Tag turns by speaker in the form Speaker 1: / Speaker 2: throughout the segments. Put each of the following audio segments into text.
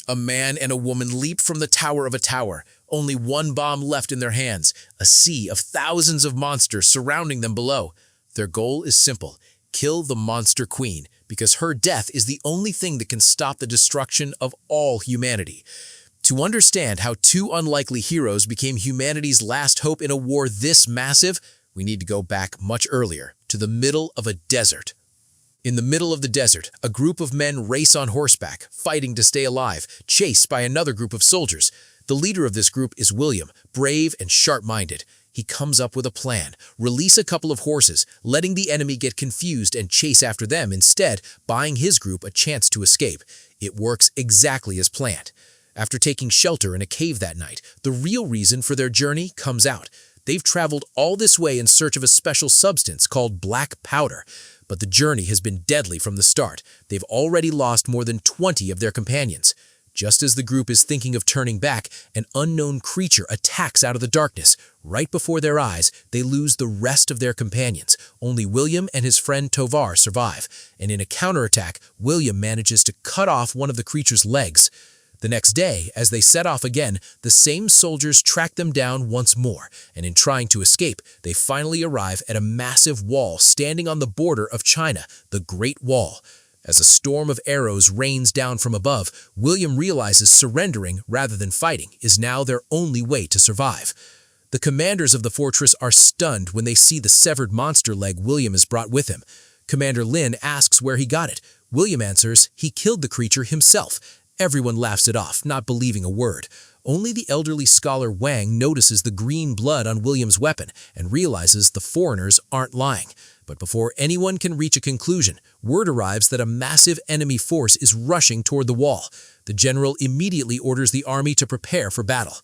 Speaker 1: A man and a woman leap from the tower of a tower, only one bomb left in their hands, a sea of thousands of monsters surrounding them below. Their goal is simple: kill the Monster Queen, because her death is the only thing that can stop the destruction of all humanity. To understand how two unlikely heroes became humanity's last hope in a war this massive, we need to go back much earlier, to the middle of a desert. In the middle of the desert, a group of men race on horseback, fighting to stay alive, chased by another group of soldiers. The leader of this group is William, brave and sharp-minded. He comes up with a plan: release a couple of horses, letting the enemy get confused and chase after them, instead buying his group a chance to escape. It works exactly as planned. After taking shelter in a cave that night, the real reason for their journey comes out. They've traveled all this way in search of a special substance called black powder. But the journey has been deadly from the start. They've already lost more than 20 of their companions. Just as the group is thinking of turning back, an unknown creature attacks out of the darkness. Right before their eyes, they lose the rest of their companions. Only William and his friend Tovar survive, and in a counterattack, William manages to cut off one of the creature's legs. The next day, as they set off again, the same soldiers track them down once more, and in trying to escape, they finally arrive at a massive wall standing on the border of China, the Great Wall. As a storm of arrows rains down from above, William realizes surrendering rather than fighting is now their only way to survive. The commanders of the fortress are stunned when they see the severed monster leg William has brought with him. Commander Lin asks where he got it. William answers he killed the creature himself. Everyone laughs it off, not believing a word. Only the elderly scholar Wang notices the green blood on William's weapon and realizes the foreigners aren't lying. But before anyone can reach a conclusion, word arrives that a massive enemy force is rushing toward the wall. The general immediately orders the army to prepare for battle.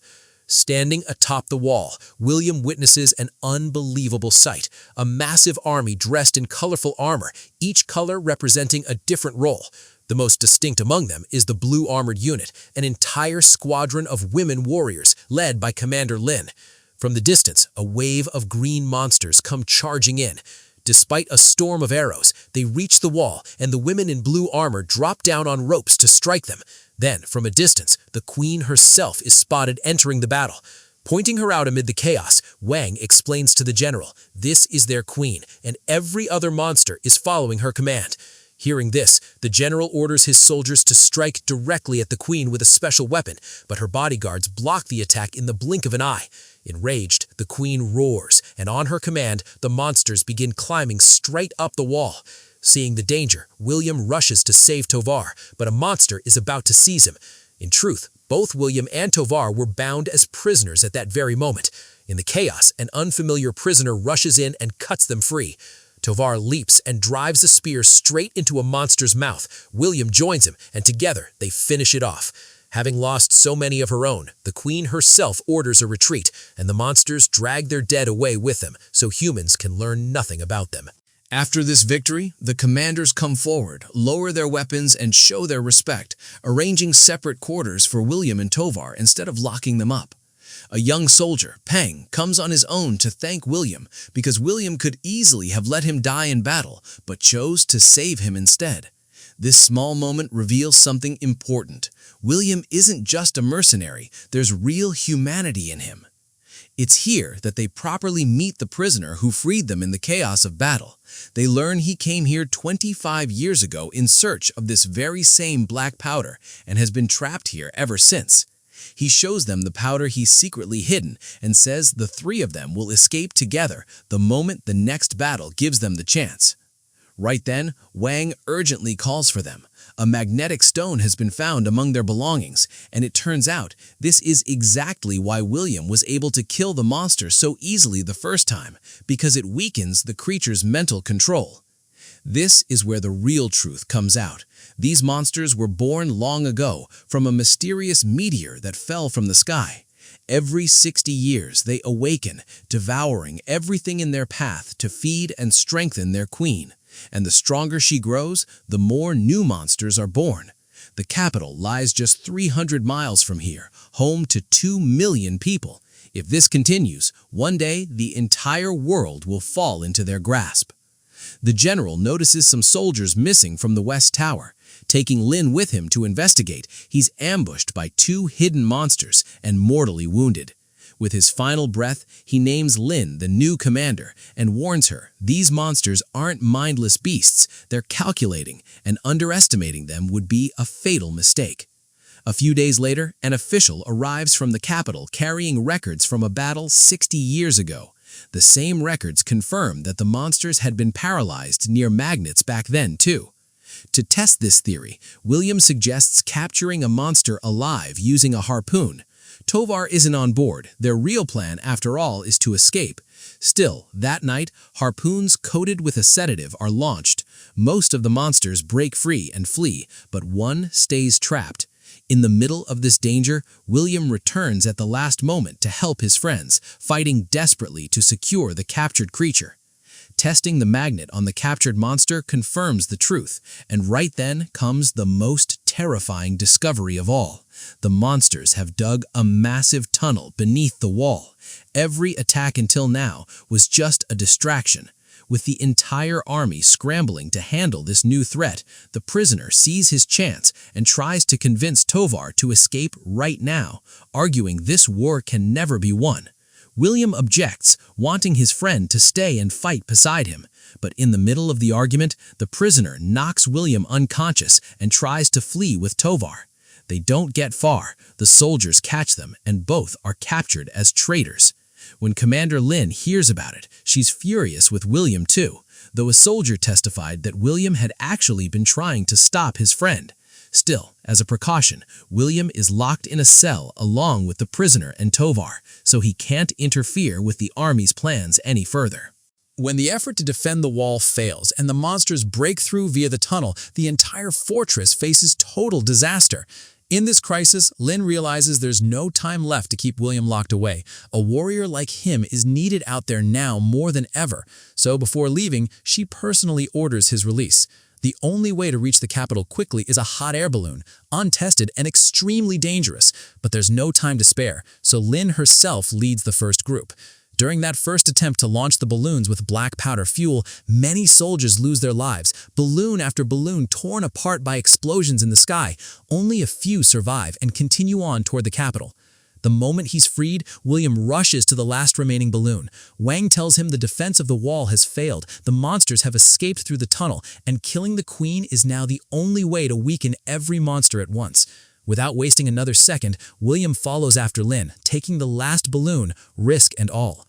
Speaker 1: Standing atop the wall, William witnesses an unbelievable sight: a massive army dressed in colorful armor, each color representing a different role. The most distinct among them is the blue armored unit, an entire squadron of women warriors led by Commander Lin. From the distance, a wave of green monsters come charging in. Despite a storm of arrows, they reach the wall, and the women in blue armor drop down on ropes to strike them. Then, from a distance, the queen herself is spotted entering the battle. Pointing her out amid the chaos, Wang explains to the general, this is their queen, and every other monster is following her command. Hearing this, the general orders his soldiers to strike directly at the queen with a special weapon, but her bodyguards block the attack in the blink of an eye. Enraged, the queen roars, and on her command, the monsters begin climbing straight up the wall. Seeing the danger, William rushes to save Tovar, but a monster is about to seize him. In truth, both William and Tovar were bound as prisoners at that very moment. In the chaos, an unfamiliar prisoner rushes in and cuts them free. Tovar leaps and drives a spear straight into a monster's mouth. William joins him, and together they finish it off. Having lost so many of her own, the queen herself orders a retreat, and the monsters drag their dead away with them so humans can learn nothing about them. After this victory, the commanders come forward, lower their weapons, and show their respect, arranging separate quarters for William and Tovar instead of locking them up. A young soldier, Peng, comes on his own to thank William because William could easily have let him die in battle, but chose to save him instead. This small moment reveals something important. William isn't just a mercenary, there's real humanity in him. It's here that they properly meet the prisoner who freed them in the chaos of battle. They learn he came here 25 years ago in search of this very same black powder and has been trapped here ever since. He shows them the powder he's secretly hidden and says the three of them will escape together the moment the next battle gives them the chance. Right then, Wang urgently calls for them. A magnetic stone has been found among their belongings, and it turns out this is exactly why William was able to kill the monster so easily the first time, because it weakens the creature's mental control. This is where the real truth comes out. These monsters were born long ago from a mysterious meteor that fell from the sky. Every 60 years they awaken, devouring everything in their path to feed and strengthen their queen. And the stronger she grows, the more new monsters are born. The capital lies just 300 miles from here, home to 2 million people. If this continues, one day the entire world will fall into their grasp. The general notices some soldiers missing from the West Tower. Taking Lin with him to investigate, he's ambushed by two hidden monsters and mortally wounded. With his final breath, he names Lin the new commander and warns her these monsters aren't mindless beasts, they're calculating, and underestimating them would be a fatal mistake. A few days later, an official arrives from the capital carrying records from a battle 60 years ago. The same records confirm that the monsters had been paralyzed near magnets back then, too. To test this theory, William suggests capturing a monster alive using a harpoon. Tovar isn't on board. Their real plan, after all, is to escape. Still, that night, harpoons coated with a sedative are launched. Most of the monsters break free and flee, but one stays trapped. In the middle of this danger, William returns at the last moment to help his friends, fighting desperately to secure the captured creature. Testing the magnet on the captured monster confirms the truth, and right then comes the most terrifying discovery of all. The monsters have dug a massive tunnel beneath the wall. Every attack until now was just a distraction. With the entire army scrambling to handle this new threat, the prisoner sees his chance and tries to convince Tovar to escape right now, arguing this war can never be won. William objects, wanting his friend to stay and fight beside him. But in the middle of the argument, the prisoner knocks William unconscious and tries to flee with Tovar. They don't get far. The soldiers catch them, and both are captured as traitors. When Commander Lin hears about it, she's furious with William too, though a soldier testified that William had actually been trying to stop his friend. Still, as a precaution, William is locked in a cell along with the prisoner and Tovar, so he can't interfere with the army's plans any further. When the effort to defend the wall fails and the monsters break through via the tunnel, the entire fortress faces total disaster. In this crisis, Lin realizes there's no time left to keep William locked away. A warrior like him is needed out there now more than ever, so before leaving, she personally orders his release. The only way to reach the capital quickly is a hot air balloon, untested and extremely dangerous, but there's no time to spare, so Lin herself leads the first group. During that first attempt to launch the balloons with black powder fuel, many soldiers lose their lives, balloon after balloon torn apart by explosions in the sky. Only a few survive and continue on toward the capital. The moment he's freed, William rushes to the last remaining balloon. Wang tells him the defense of the wall has failed, the monsters have escaped through the tunnel, and killing the queen is now the only way to weaken every monster at once. Without wasting another second, William follows after Lin, taking the last balloon, risk and all.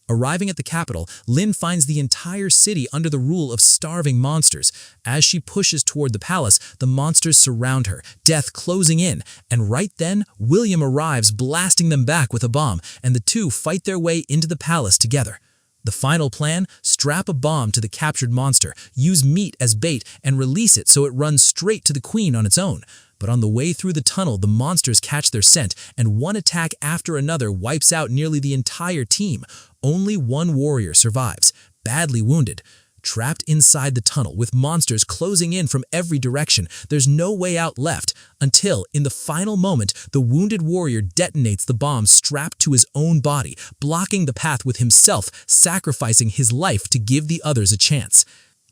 Speaker 1: Arriving at the capital, Lin finds the entire city under the rule of starving monsters. As she pushes toward the palace, the monsters surround her, death closing in, and right then, William arrives blasting them back with a bomb, and the two fight their way into the palace together. The final plan? Strap a bomb to the captured monster, use meat as bait, and release it so it runs straight to the queen on its own. But on the way through the tunnel, the monsters catch their scent, and one attack after another wipes out nearly the entire team. Only one warrior survives, badly wounded. Trapped inside the tunnel with monsters closing in from every direction, there's no way out left until, in the final moment, the wounded warrior detonates the bomb strapped to his own body, blocking the path with himself, sacrificing his life to give the others a chance.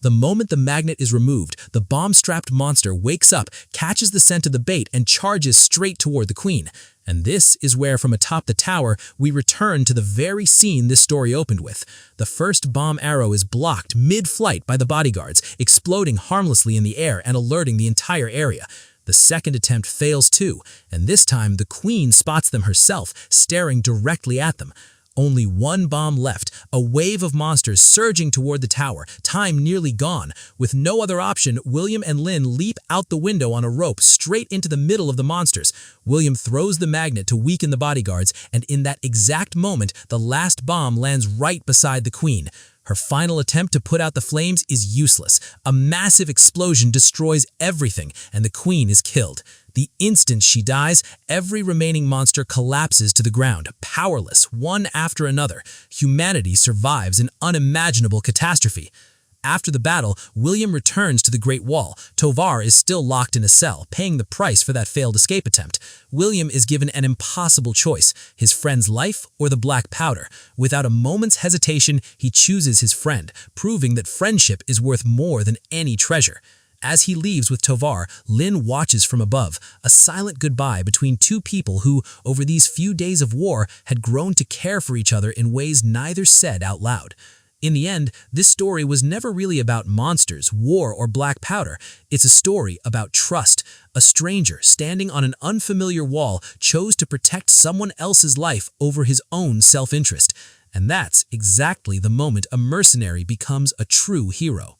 Speaker 1: The moment the magnet is removed, the bomb-strapped monster wakes up, catches the scent of the bait, and charges straight toward the queen. And this is where, from atop the tower, we return to the very scene this story opened with. The first bomb arrow is blocked mid-flight by the bodyguards, exploding harmlessly in the air and alerting the entire area. The second attempt fails too, and this time the queen spots them herself, staring directly at them. Only one bomb left, a wave of monsters surging toward the tower, time nearly gone. With no other option, William and Lin leap out the window on a rope straight into the middle of the monsters. William throws the magnet to weaken the bodyguards, and in that exact moment, the last bomb lands right beside the queen. Her final attempt to put out the flames is useless. A massive explosion destroys everything, and the queen is killed. The instant she dies, every remaining monster collapses to the ground, powerless, one after another. Humanity survives an unimaginable catastrophe. After the battle, William returns to the Great Wall. Tovar is still locked in a cell, paying the price for that failed escape attempt. William is given an impossible choice, his friend's life or the black powder. Without a moment's hesitation, he chooses his friend, proving that friendship is worth more than any treasure.
Speaker 2: As he leaves with Tovar, Lin watches from above, a silent goodbye between two people who, over these few days of war, had grown to care for each other in ways neither said out loud. In the end, this story was never really about monsters, war, or black powder. It's a story about trust. A stranger, standing on an unfamiliar wall, chose to protect someone else's life over his own self-interest. And that's exactly the moment a mercenary becomes a true hero.